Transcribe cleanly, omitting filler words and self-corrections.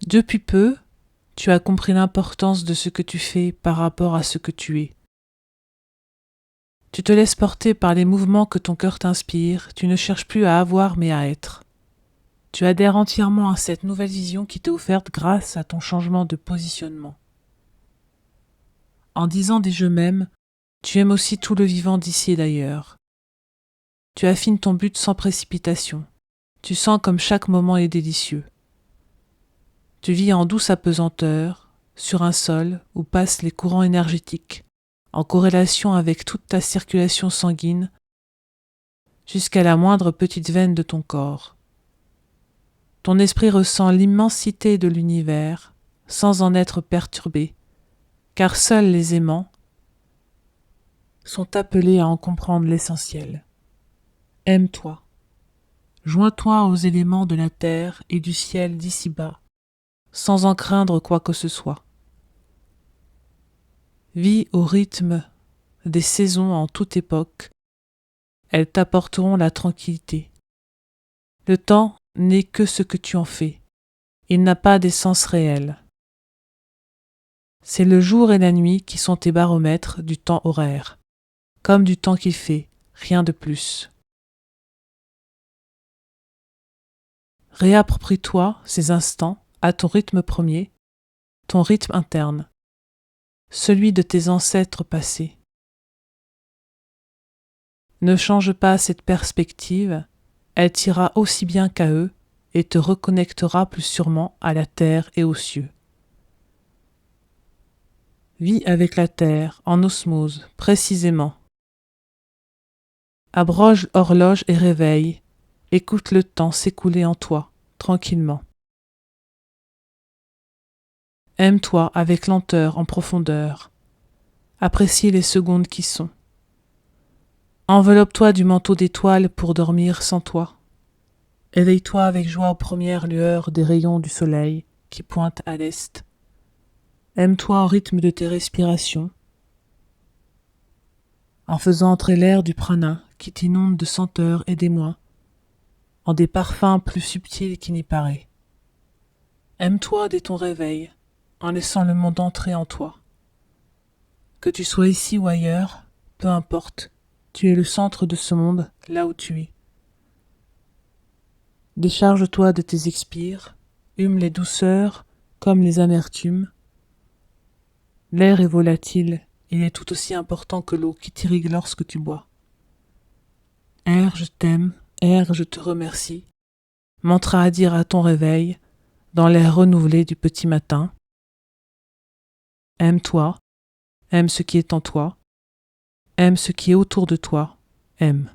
Depuis peu, tu as compris l'importance de ce que tu fais par rapport à ce que tu es. Tu te laisses porter par les mouvements que ton cœur t'inspire, tu ne cherches plus à avoir mais à être. Tu adhères entièrement à cette nouvelle vision qui t'est offerte grâce à ton changement de positionnement. En disant des je m'aime, tu aimes aussi tout le vivant d'ici et d'ailleurs. Tu affines ton but sans précipitation. Tu sens comme chaque moment est délicieux. Tu vis en douce apesanteur, sur un sol où passent les courants énergétiques, en corrélation avec toute ta circulation sanguine, jusqu'à la moindre petite veine de ton corps. Ton esprit ressent l'immensité de l'univers, sans en être perturbé, car seuls les aimants sont appelés à en comprendre l'essentiel. Aime-toi. Joins-toi aux éléments de la terre et du ciel d'ici-bas, sans en craindre quoi que ce soit. Vis au rythme des saisons en toute époque, elles t'apporteront la tranquillité. Le temps n'est que ce que tu en fais, il n'a pas d'essence réelle. C'est le jour et la nuit qui sont tes baromètres du temps horaire, comme du temps qu'il fait, rien de plus. Réapproprie-toi ces instants à ton rythme premier, ton rythme interne, celui de tes ancêtres passés. Ne change pas cette perspective, elle t'ira aussi bien qu'à eux et te reconnectera plus sûrement à la terre et aux cieux. Vis avec la terre, en osmose, précisément. Abroge horloge et réveille, écoute le temps s'écouler en toi, tranquillement. Aime-toi avec lenteur en profondeur. Apprécie les secondes qui sont. Enveloppe-toi du manteau d'étoiles pour dormir sans toi. Éveille-toi avec joie aux premières lueurs des rayons du soleil qui pointent à l'est. Aime-toi au rythme de tes respirations, en faisant entrer l'air du prana qui t'inonde de senteurs et d'émoi, en des parfums plus subtils qu'il n'y paraît. Aime-toi dès ton réveil, en laissant le monde entrer en toi. Que tu sois ici ou ailleurs, peu importe, tu es le centre de ce monde, là où tu es. Décharge-toi de tes expires, hume les douceurs comme les amertumes. L'air est volatile, il est tout aussi important que l'eau qui t'irrigue lorsque tu bois. Air, je t'aime, air, je te remercie. Mantra à dire à ton réveil, dans l'air renouvelé du petit matin. Aime-toi, aime ce qui est en toi, aime ce qui est autour de toi, aime.